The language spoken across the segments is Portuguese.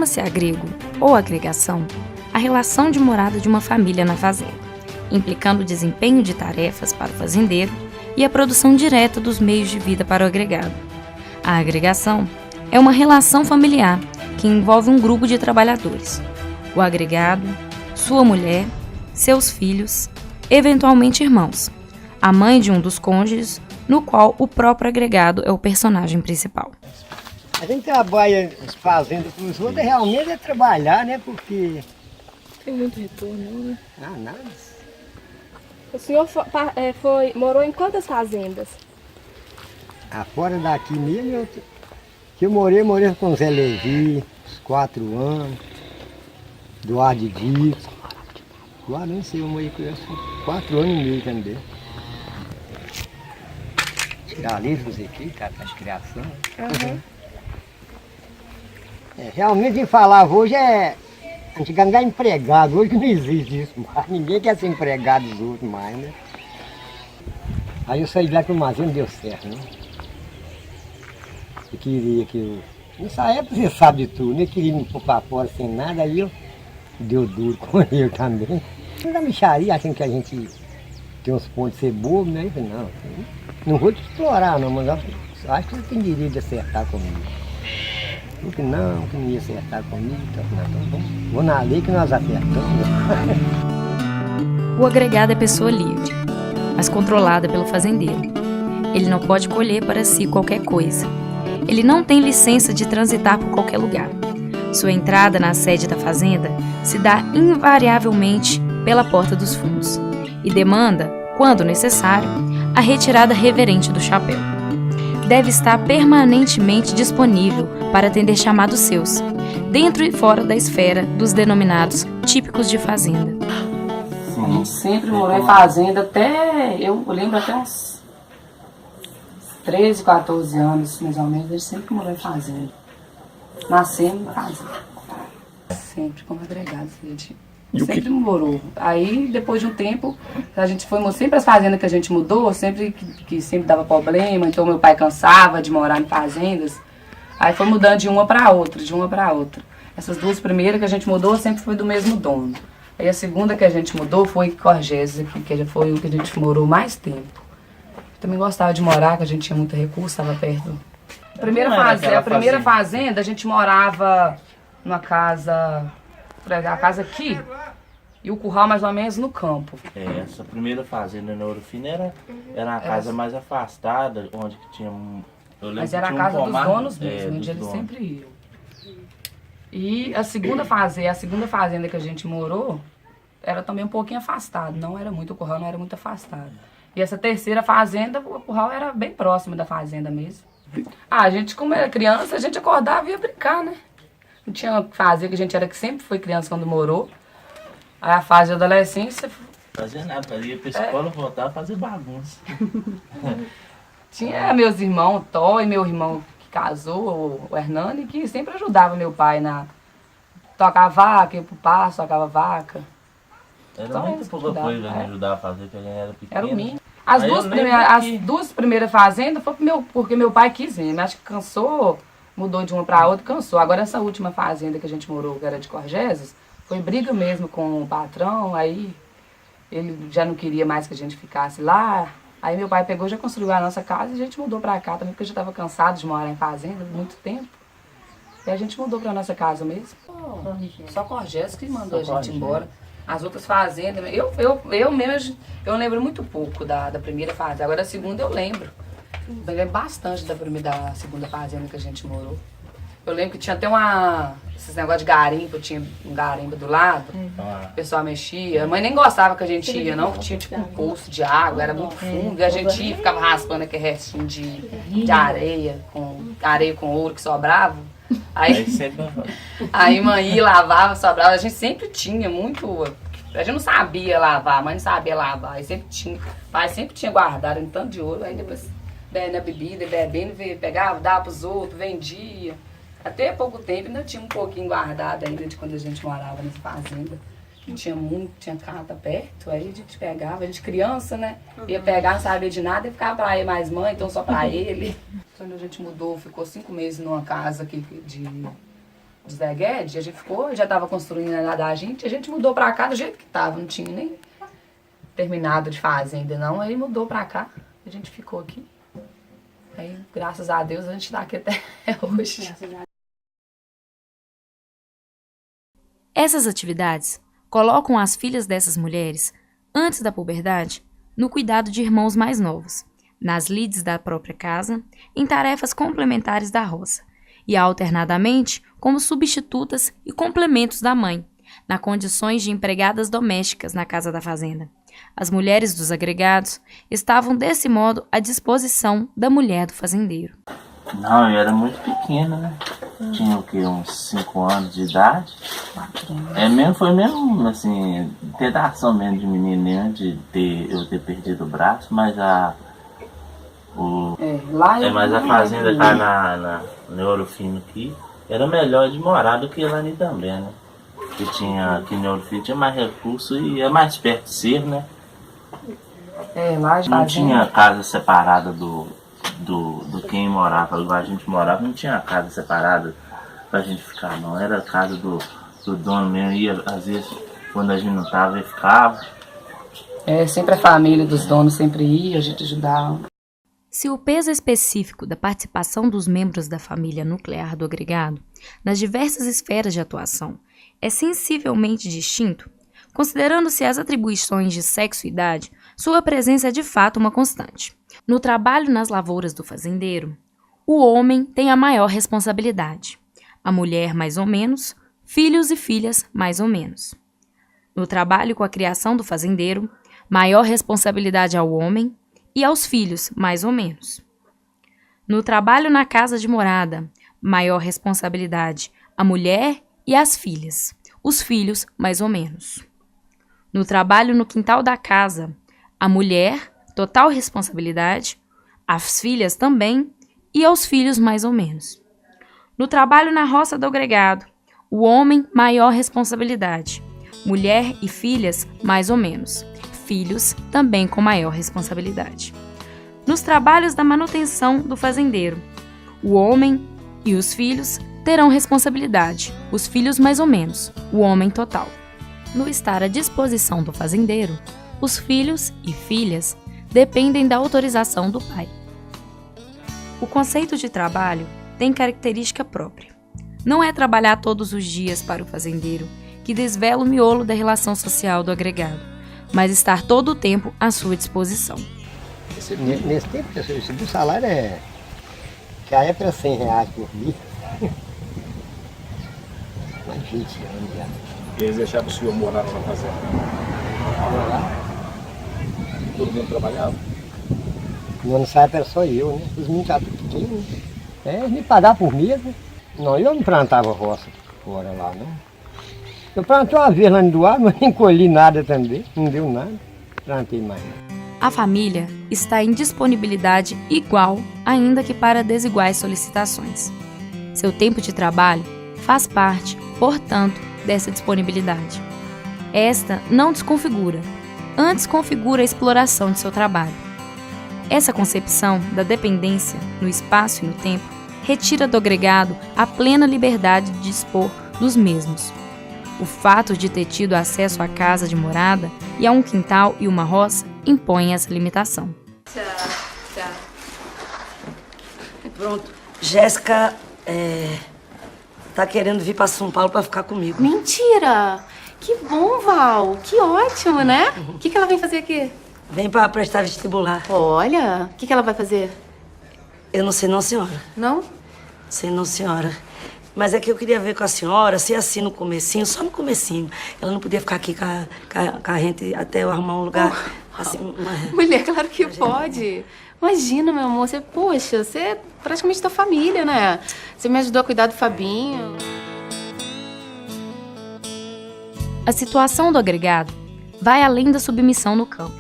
Chama-se agrego ou agregação a relação de morada de uma família na fazenda, implicando o desempenho de tarefas para o fazendeiro e a produção direta dos meios de vida para o agregado. A agregação é uma relação familiar que envolve um grupo de trabalhadores, o agregado, sua mulher, seus filhos, eventualmente irmãos, a mãe de um dos cônjuges, no qual o próprio agregado é o personagem principal. A gente trabalha fazendo para os outros, realmente é trabalhar, né? Porque... Tem muito retorno, né? Ah, nada. O senhor morou em quantas fazendas? Fora daqui mesmo, eu morei com o Zé Levi, uns 4 anos, Eduardo de Dito. Eduardo, não sei, eu morei com ele 4 anos e meio também. Tirar livros aqui, tá, as criações. Uhum. Realmente, falava hoje antigamente era empregado, hoje não existe isso mais. Ninguém quer ser empregado dos outros mais, né? Aí eu saí de lá que o Mazê não deu certo, né? Eu queria que eu... Nessa época você sabe de tudo, né? Eu queria me pôr pra fora sem nada, aí eu deu duro com ele também. Eu da micharia, achando que a gente tem uns pontos de ser bobo, né? Eu falei, não vou te explorar não, mas eu acho que você tem direito de acertar comigo. Eu falei, que não ia acertar comigo, então vou na lei que nós acertamos. O agregado é pessoa livre, mas controlada pelo fazendeiro. Ele não pode colher para si qualquer coisa. Ele não tem licença de transitar por qualquer lugar. Sua entrada na sede da fazenda se dá invariavelmente pela porta dos fundos e demanda, quando necessário, a retirada reverente do chapéu. Deve estar permanentemente disponível para atender chamados seus, dentro e fora da esfera dos denominados típicos de fazenda. A gente sempre morou em fazenda eu lembro até uns 13, 14 anos, mais ou menos, a gente sempre morou em fazenda. Nascemos em fazenda. Sempre como agregado, a gente sempre morou. Aí, depois de um tempo, a gente foi sempre as fazendas que a gente mudou, sempre que sempre dava problema, então meu pai cansava de morar em fazendas. Aí foi mudando de uma para outra, de uma para outra. Essas 2 primeiras que a gente mudou sempre foi do mesmo dono. Aí a segunda que a gente mudou foi Corgés, que foi o que a gente morou mais tempo. Eu também gostava de morar, que a gente tinha muito recurso, estava perto. A primeira fazenda, a gente morava numa casa, a casa aqui, e o curral mais ou menos no campo. Essa primeira fazenda na Ouro Fino era uma casa mais afastada, onde que tinha mas era a casa dos donos mesmo, onde eles sempre iam. E a segunda fazenda que a gente morou, era também um pouquinho afastado, não era muito, o curral não era muito afastado. E essa terceira fazenda, o curral era bem próximo da fazenda mesmo. A gente, como era criança, a gente acordava e ia brincar, né? Não tinha o que fazer, que a gente sempre foi criança quando morou. Aí a fase de adolescência... Fazia nada, ia pra escola, voltava a fazer bagunça. Tinha meus irmãos, o Tó e meu irmão que casou, o Hernani, que sempre ajudava meu pai na... Tocar vaca, ia pro pasto, tocava vaca. Era muita pouca coisa que ajudava a fazer, porque a gente era pequeno. Era o mínimo. As duas primeiras fazendas foi porque meu pai quis ir. Acho que cansou, mudou de uma para outra, cansou. Agora essa última fazenda que a gente morou, que era de Corgéses, foi briga mesmo com o patrão, aí ele já não queria mais que a gente ficasse lá. Aí meu pai pegou, já construiu a nossa casa e a gente mudou para cá também, porque eu já estava cansado de morar em fazenda muito tempo. E a gente mudou para nossa casa mesmo. Só Corgéses que mandou a gente embora. As outras fazendas, eu mesmo, eu lembro muito pouco da primeira fazenda. Agora a segunda eu lembro. Eu lembro bastante da segunda fazenda que a gente morou. Eu lembro que tinha até esses negócios de garimpo, tinha um garimpo do lado. O pessoal mexia. A mãe nem gostava que a gente ia, não, que tinha tipo um poço de água, era muito fundo. E a gente ia e ficava raspando aquele restinho de areia com ouro que sobrava. Aí mãe ia, lavava, sobrava. A gente sempre tinha muito. A gente não sabia lavar, a mãe não sabia lavar. Aí sempre tinha. O pai sempre tinha guardado um tanto de ouro. Aí depois, na bebida, bebendo, pegava, dava pros outros, vendia. Até pouco tempo ainda tinha um pouquinho guardado ainda de quando a gente morava nessa fazenda. Tinha casa perto, aí a gente pegava, a gente criança, né? Ia pegar, não sabia de nada e ficava pra ele mais mãe, então só pra ele. Quando a gente mudou, ficou 5 meses numa casa aqui de Zé Guedes, a gente ficou, já estava construindo a da gente, a gente mudou pra cá do jeito que tava, não tinha nem terminado de fazenda não, aí mudou pra cá, a gente ficou aqui. Aí, graças a Deus, a gente tá aqui até hoje. Essas atividades colocam as filhas dessas mulheres, antes da puberdade, no cuidado de irmãos mais novos, nas lides da própria casa, em tarefas complementares da roça, e alternadamente como substitutas e complementos da mãe, nas condições de empregadas domésticas na casa da fazenda. As mulheres dos agregados estavam desse modo à disposição da mulher do fazendeiro. Não, eu era muito pequena, né? Tinha o quê? Uns 5 anos de idade. Foi mesmo, assim, pedação mesmo de menino, de eu ter perdido o braço, mas mas a fazenda cá no Ouro Fino aqui era melhor de morar do que lá em Itambé, né? Que tinha aqui no Ouro Fino tinha mais recurso e é mais perto de ser, né? Lá não tinha casa separada do quem morava. Lá a gente morava, não tinha casa separada pra gente ficar, não. Era a casa do dono mesmo. Ia, às vezes, quando a gente não tava, ele ficava. Sempre a família dos donos sempre ia, a gente ajudava. Se o peso específico da participação dos membros da família nuclear do agregado nas diversas esferas de atuação é sensivelmente distinto, considerando-se as atribuições de sexo e idade, sua presença é de fato uma constante. No trabalho nas lavouras do fazendeiro, o homem tem a maior responsabilidade, a mulher mais ou menos, filhos e filhas mais ou menos. No trabalho com a criação do fazendeiro, maior responsabilidade ao homem e aos filhos, mais ou menos. No trabalho na casa de morada, maior responsabilidade à mulher e às filhas, os filhos, mais ou menos. No trabalho no quintal da casa, a mulher, total responsabilidade, às filhas também e aos filhos, mais ou menos. No trabalho na roça do agregado, o homem, maior responsabilidade, mulher e filhas, mais ou menos. Filhos, também com maior responsabilidade. Nos trabalhos da manutenção do fazendeiro, o homem e os filhos terão responsabilidade, os filhos mais ou menos, o homem total. No estar à disposição do fazendeiro, os filhos e filhas dependem da autorização do pai. O conceito de trabalho tem característica própria. Não é trabalhar todos os dias para o fazendeiro, que desvela o miolo da relação social do agregado, mas estar todo o tempo à sua disposição. Nesse tempo, o salário que a época era R$100 por mês. Mais 20 anos já. E eles deixavam o senhor morar na fazenda? Todo mundo trabalhava? Não, nessa época era só eu, né? Os meninos estavam pequenos, né? Me pagavam por mês, né? Não, eu não plantava roça fora lá, não. Eu plantei uma vez lá no Doar, mas não colhi nada também, não deu nada, plantei mais. A família está em disponibilidade igual, ainda que para desiguais solicitações. Seu tempo de trabalho faz parte, portanto, dessa disponibilidade. Esta não desconfigura, antes configura a exploração de seu trabalho. Essa concepção da dependência no espaço e no tempo retira do agregado a plena liberdade de dispor dos mesmos. O fato de ter tido acesso à casa de morada e a um quintal e uma roça impõe essa limitação. Tchau. Pronto. Jéssica tá querendo vir para São Paulo para ficar comigo. Mentira! Que bom, Val! Que ótimo, né? O que ela vem fazer aqui? Vem para prestar vestibular. Olha, o que ela vai fazer? Eu não sei não, senhora. Não? Sei não, senhora. Mas é que eu queria ver com a senhora, se assim no comecinho, só no comecinho. Ela não podia ficar aqui com a gente até eu arrumar um lugar. Assim, Mulher, claro que pode. Imagina, meu amor, você é praticamente da família, né? Você me ajudou a cuidar do Fabinho. A situação do agregado vai além da submissão no campo.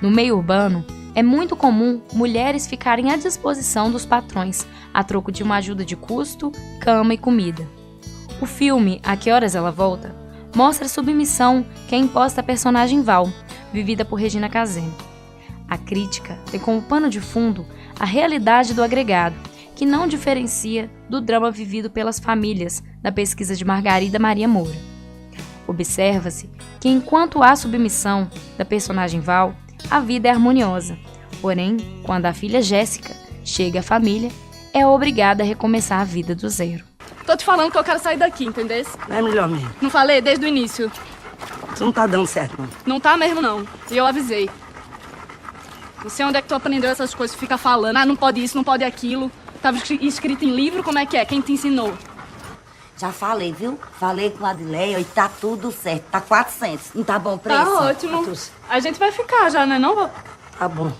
No meio urbano, é muito comum mulheres ficarem à disposição dos patrões, a troco de uma ajuda de custo, cama e comida. O filme A Que Horas Ela Volta mostra a submissão que é imposta à personagem Val, vivida por Regina Casé. A crítica tem como pano de fundo a realidade do agregado, que não diferencia do drama vivido pelas famílias na pesquisa de Margarida Maria Moura. Observa-se que enquanto há submissão da personagem Val, a vida é harmoniosa. Porém, quando a filha Jéssica chega à família, é obrigada a recomeçar a vida do zero. Tô te falando que eu quero sair daqui, entendeu? Não é melhor mesmo. Não falei desde o início. Isso não tá dando certo, não. Não tá mesmo, não. E eu avisei. Não sei onde é que tu aprendeu essas coisas, fica falando. Ah, não pode isso, não pode aquilo. Tava escrito em livro, como é que é? Quem te ensinou? Já falei, viu? Falei com a Adileia e tá tudo certo. Tá 400. Não tá bom o preço? Tá ótimo. A gente vai ficar já, né, não? Tá bom.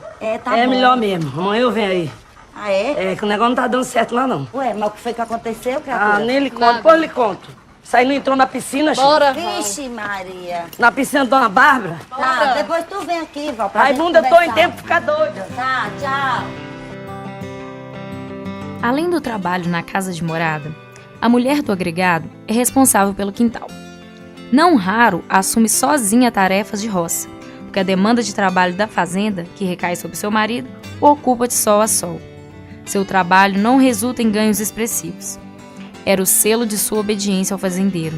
Tá É bom. melhor mesmo. Amanhã eu venho aí. Ah, é? É que o negócio não tá dando certo lá, não. Ué, mas o que foi que aconteceu, criatura? Ah, nem lhe conto. Depois lhe conto. Isso aí não entrou na piscina, Chico? Bora, Vixe, Maria. Na piscina da Dona Bárbara? Tá, depois tu vem aqui, Val, pra gente Raimunda, eu tô em conversar. tempo de ficar doida. Tá, tchau. Além do trabalho na casa de morada, a mulher do agregado é responsável pelo quintal. Não raro, assume sozinha tarefas de roça, porque a demanda de trabalho da fazenda, que recai sobre seu marido, o ocupa de sol a sol. Seu trabalho não resulta em ganhos expressivos. Era o selo de sua obediência ao fazendeiro.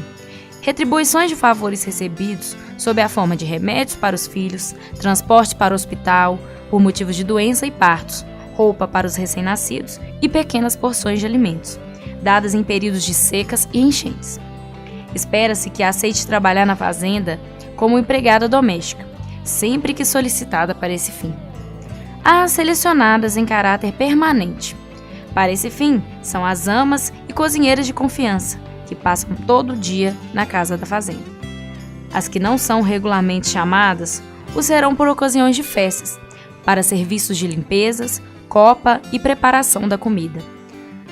Retribuições de favores recebidos sob a forma de remédios para os filhos, transporte para o hospital, por motivos de doença e partos, roupa para os recém-nascidos e pequenas porções de alimentos, dadas em períodos de secas e enchentes. Espera-se que aceite trabalhar na fazenda como empregada doméstica, sempre que solicitada para esse fim. Há as selecionadas em caráter permanente. Para esse fim, são as amas e cozinheiras de confiança, que passam todo dia na casa da fazenda. As que não são regularmente chamadas, o serão por ocasiões de festas, para serviços de limpezas, copa e preparação da comida.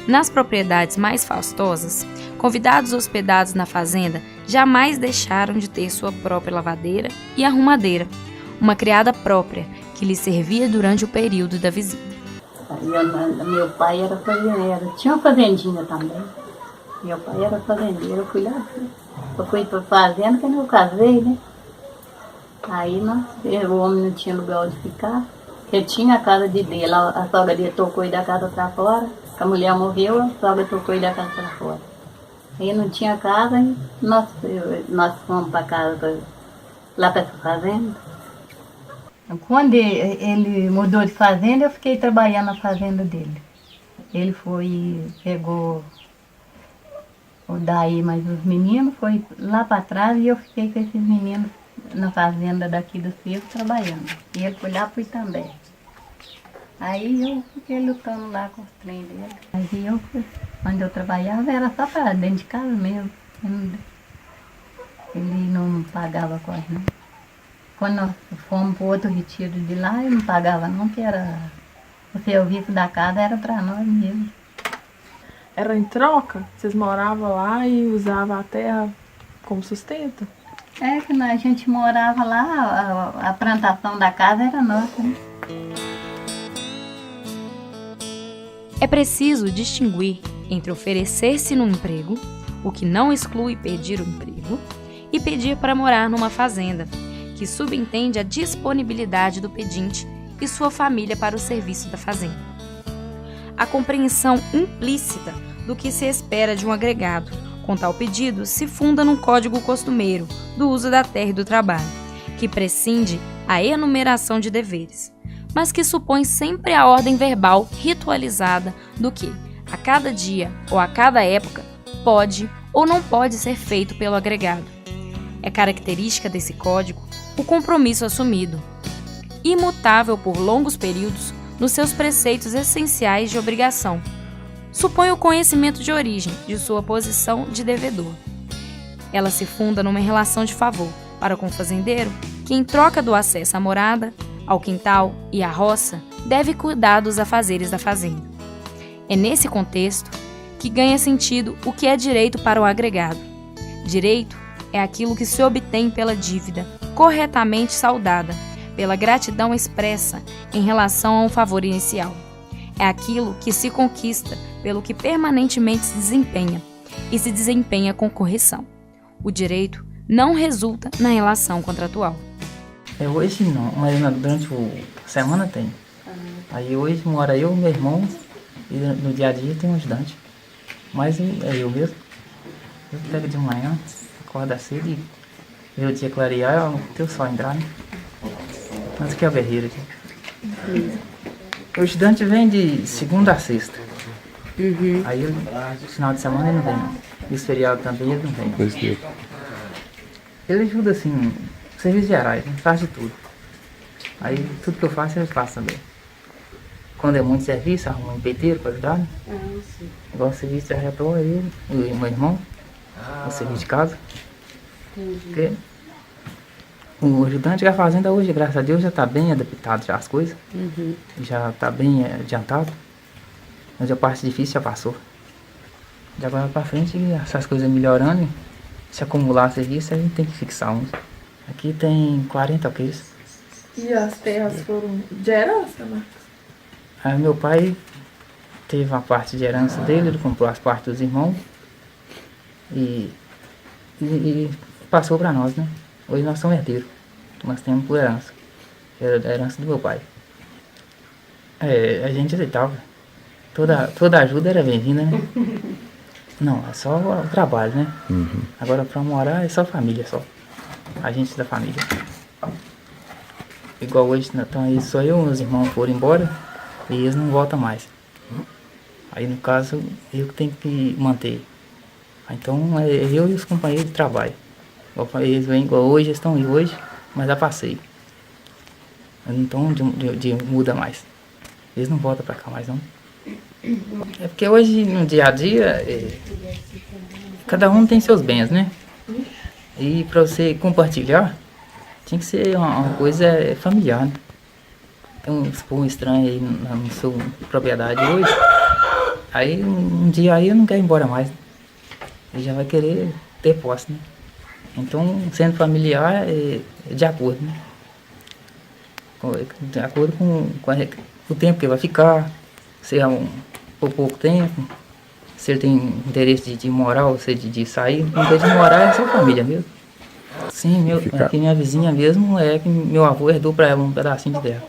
Nas propriedades mais fastosas, convidados hospedados na fazenda jamais deixaram de ter sua própria lavadeira e arrumadeira, uma criada própria que lhe servia durante o período da visita. Meu pai era fazendeiro, tinha uma fazendinha também. Meu pai era fazendeiro, eu fui lá, eu fui para fazenda quando eu casei, né? Aí o homem não tinha lugar onde ficar, ele tinha a casa dele, a sogra dele tocou da casa para fora, a mulher morreu, a sogra tocou da casa para fora. Aí não tinha casa, e nós fomos para casa, lá para essa fazenda. Quando ele mudou de fazenda, eu fiquei trabalhando na fazenda dele. Ele pegou o daí, mas os meninos foi lá para trás e eu fiquei com esses meninos na fazenda daqui do Cerro trabalhando. E ele foi lá, fui também. Aí eu fiquei lutando lá com os trem dele. Aí onde eu trabalhava era só para dentro de casa mesmo. Ele não pagava quase não. Quando nós fomos para outro retiro de lá, ele não pagava não, que era o serviço da casa era para nós mesmos. Era em troca? Vocês moravam lá e usavam a terra como sustento? É que a gente morava lá, a plantação da casa era nossa, né? É preciso distinguir entre oferecer-se num emprego, o que não exclui pedir o emprego, e pedir para morar numa fazenda, que subentende a disponibilidade do pedinte e sua família para o serviço da fazenda. A compreensão implícita do que se espera de um agregado com tal pedido se funda num código costumeiro do uso da terra e do trabalho, que prescinde a enumeração de deveres, mas que supõe sempre a ordem verbal ritualizada do que, a cada dia ou a cada época, pode ou não pode ser feito pelo agregado. É característica desse código o compromisso assumido, imutável por longos períodos nos seus preceitos essenciais de obrigação. Supõe o conhecimento de origem de sua posição de devedor. Ela se funda numa relação de favor para com o fazendeiro, que em troca do acesso à morada, ao quintal e à roça, deve cuidar dos afazeres da fazenda. É nesse contexto que ganha sentido o que é direito para o agregado. Direito é aquilo que se obtém pela dívida, corretamente saudada, pela gratidão expressa em relação a um favor inicial. É aquilo que se conquista pelo que permanentemente se desempenha, e se desempenha com correção. O direito não resulta na relação contratual. Hoje não, mas durante a semana tem. Aí hoje mora eu, meu irmão E no dia a dia tem um ajudante. Mas é eu mesmo. Eu pego de manhã, acordo cedo e vê o dia clarear, tem o sol entrar, né? Mas aqui é o guerreiro aqui. O ajudante vem de segunda a sexta. Aí no final de semana ele não vem. Nos feriados também ele não vem. Ele ajuda assim, serviços gerais, né? Faz de tudo. Aí tudo que eu faço ele faz também. Quando é muito serviço, arruma um empreiteiro para ajudar, né? Igual o serviço de arretor, ele e o meu irmão, o serviço de casa. Porque o ajudante da fazenda hoje, graças a Deus, já está bem adaptado já às coisas. Já está bem adiantado. Mas a parte difícil já passou. De agora para frente, essas coisas melhorando, se acumular serviço, a gente tem que fixar uns. Aqui tem 40 alqueires. E as terras foram de herança, Marcos? Aí meu pai teve uma parte de herança dele, ele comprou as partes dos irmãos e passou para nós, né? Hoje nós somos herdeiros, nós temos por herança. Era da herança do meu pai. A gente aceitava. Toda ajuda era bem-vinda, né? Não, é só o trabalho, né? Agora para morar é só família, só. A gente da família. Igual hoje, então aí só eu e meus irmãos foram embora e eles não voltam mais. Aí no caso, eu que tenho que manter. Então é eu e os companheiros de trabalho. Eles vêm igual hoje, eles estão aí hoje, mas já passei. Então muda mais. Eles não voltam para cá mais não. É porque hoje no dia a dia, cada um tem seus bens, né? E para você compartilhar, tinha que ser uma coisa familiar, né? Então, se for um estranho aí na sua propriedade hoje, aí um dia aí eu não quero ir embora mais. Ele já vai querer ter posse, né? Então, sendo familiar, é de acordo, né? De acordo com o tempo que ele vai ficar, se é por pouco tempo, se ele tem interesse de morar ou se de sair, não tem de morar é só família mesmo. Sim, aqui minha vizinha mesmo é que meu avô herdou para ela um pedacinho de terra.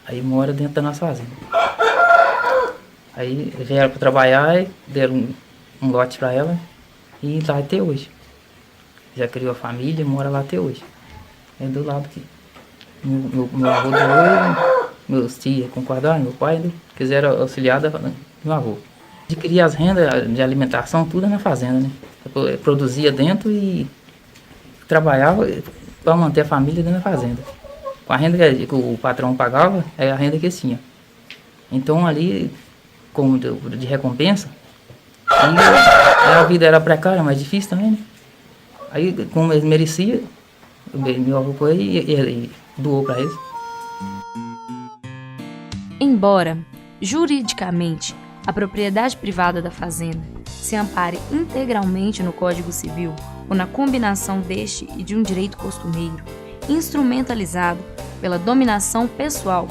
Aí mora dentro da nossa fazenda. Aí vieram para trabalhar e deram um lote para ela e lá até hoje. Já criou a família e mora lá até hoje. É do lado aqui. Meu avô doou, meus tios concordaram, meu pai quiseram auxiliar do meu avô. Adquiria as rendas de alimentação, tudo na fazenda, né? Eu produzia dentro e trabalhava para manter a família dentro da fazenda. Com a renda que o patrão pagava, é a renda que eles tinham. Então ali, como de recompensa, a vida era precária, mas difícil também, né? Aí, como eles mereciam, meu avô foi e doou para eles. Embora, juridicamente, a propriedade privada da fazenda se ampare integralmente no Código Civil ou na combinação deste e de um direito costumeiro, instrumentalizado pela dominação pessoal,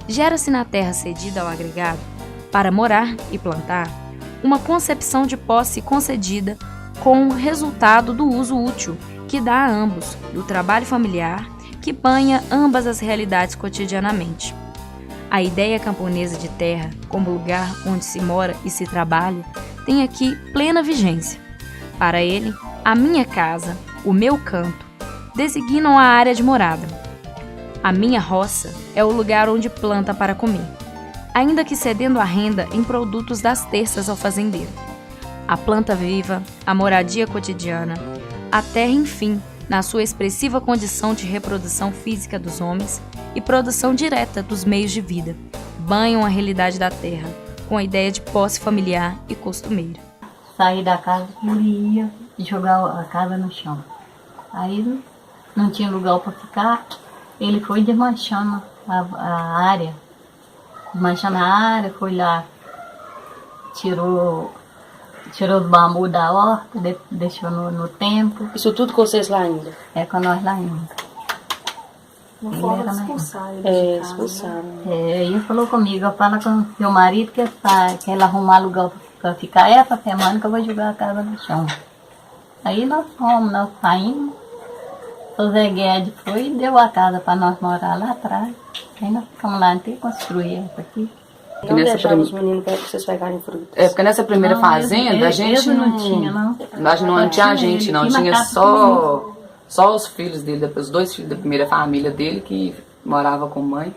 gera-se na terra cedida ao agregado, para morar e plantar, uma concepção de posse concedida com o resultado do uso útil que dá a ambos, do trabalho familiar, que banha ambas as realidades cotidianamente. A ideia camponesa de terra, como lugar onde se mora e se trabalha, tem aqui plena vigência. Para ele, a minha casa, o meu canto, designam a área de morada. A minha roça é o lugar onde planta para comer, ainda que cedendo a renda em produtos das terças ao fazendeiro. A planta viva, a moradia cotidiana, a terra, enfim, na sua expressiva condição de reprodução física dos homens e produção direta dos meios de vida, banham a realidade da terra, com a ideia de posse familiar e costumeira. Saí da casa, ele ia jogar a casa no chão. Aí não tinha lugar para ficar, ele foi desmanchando a área. Desmanchando a área, foi lá, tirou os bambus da horta, deixou no tempo. Isso tudo com vocês lá ainda? É, com nós lá ainda. Uma forma de expulsar ele. Expulsaram. Ele falou comigo, fala com seu marido que ele arrumar lugar para ficar essa semana que eu vou jogar a casa no chão. Aí nós fomos, nós saímos, o Zé Guedes foi e deu a casa para nós morar lá atrás. Aí nós ficamos lá até construir essa aqui. Não deixava os meninos pra vocês pegarem frutas. É, porque nessa primeira fazenda, a gente não tinha, não. Não tinha gente, não. Tinha só os filhos dele, os 2 filhos da primeira família dele que morava com mãe.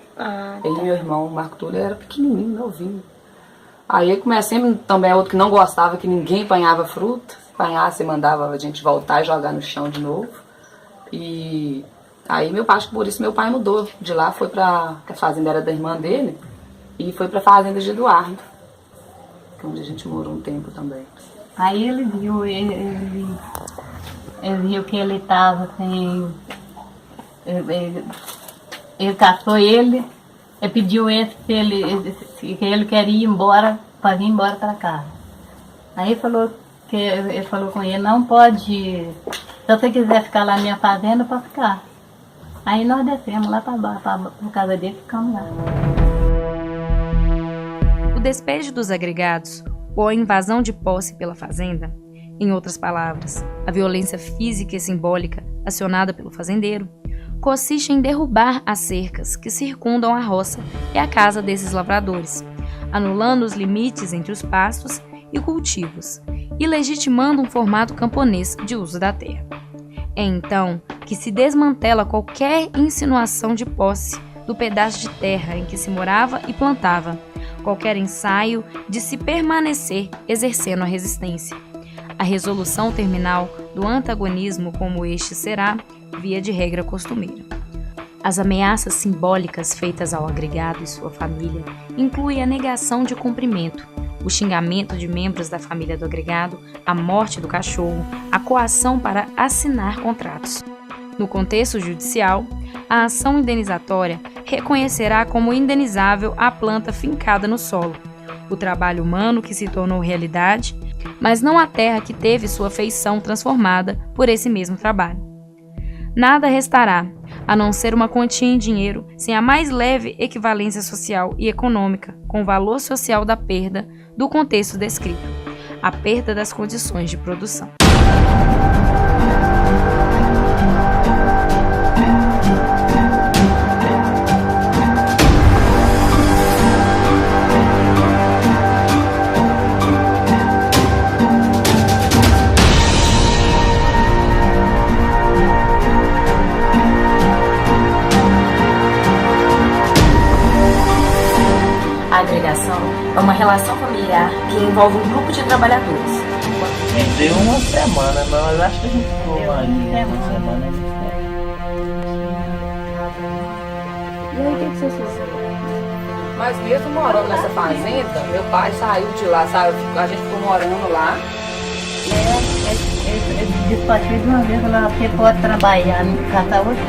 Ele e meu irmão, o Marco Túlio, era pequenininho, novinho. Aí comecei também outro que não gostava que ninguém apanhava fruta. Apanhasse e mandava a gente voltar e jogar no chão de novo. E aí acho que por isso meu pai mudou de lá, foi pra a fazenda era da irmã dele e foi pra fazenda de Eduardo, que é onde a gente morou um tempo também. Aí ele viu, ele viu que ele estava sem. Ele caçou ele pediu que ele queria ir embora, para vir embora para casa. Aí ele falou com ele, não pode, se você quiser ficar lá na minha fazenda, pode ficar. Aí nós descemos lá para casa dele e ficamos lá. O despejo dos agregados, ou a invasão de posse pela fazenda, em outras palavras, a violência física e simbólica acionada pelo fazendeiro, consiste em derrubar as cercas que circundam a roça e a casa desses lavradores, anulando os limites entre os pastos e cultivos e legitimando um formato camponês de uso da terra. É então que se desmantela qualquer insinuação de posse do pedaço de terra em que se morava e plantava, qualquer ensaio de se permanecer exercendo a resistência. A resolução terminal do antagonismo como este será, via de regra costumeira. As ameaças simbólicas feitas ao agregado e sua família incluem a negação de cumprimento, o xingamento de membros da família do agregado, a morte do cachorro, a coação para assinar contratos. No contexto judicial, a ação indenizatória reconhecerá como indenizável a planta fincada no solo, o trabalho humano que se tornou realidade, mas não a terra que teve sua feição transformada por esse mesmo trabalho. Nada restará, a não ser uma quantia em dinheiro, sem a mais leve equivalência social e econômica com o valor social da perda do contexto descrito, a perda das condições de produção. A agregação é uma relação familiar que envolve um grupo de trabalhadores. Deu uma semana, mas acho que a gente ficou uma semana. E aí, o que vocês fizeram? Mas mesmo morando nessa fazenda, meu pai saiu de lá, sabe? A gente ficou morando lá. Ele despachou de uma vez, falou, você pode trabalhar, caçar hoje?